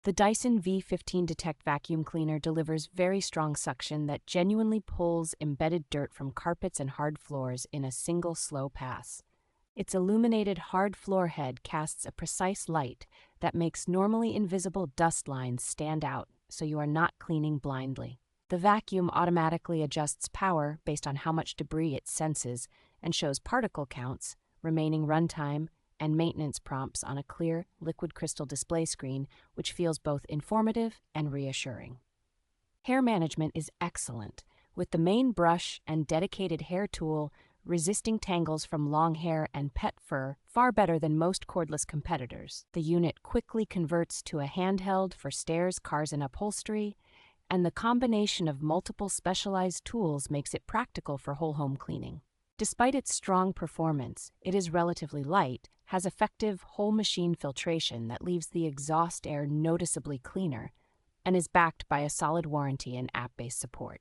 The Dyson V15 Detect vacuum cleaner delivers very strong suction that genuinely pulls embedded dirt from carpets and hard floors in a single slow pass. Its illuminated hard floor head casts a precise light that makes normally invisible dust lines stand out, so you are not cleaning blindly. The vacuum automatically adjusts power based on how much debris it senses and shows particle counts, remaining runtime, and maintenance prompts on a clear, liquid crystal display screen, which feels both informative and reassuring. Hair management is excellent, with the main brush and dedicated hair tool resisting tangles from long hair and pet fur far better than most cordless competitors. The unit quickly converts to a handheld for stairs, cars, and upholstery, and the combination of multiple specialized tools makes it practical for whole home cleaning. Despite its strong performance, it is relatively light, has effective whole machine filtration that leaves the exhaust air noticeably cleaner, and is backed by a solid warranty and app-based support.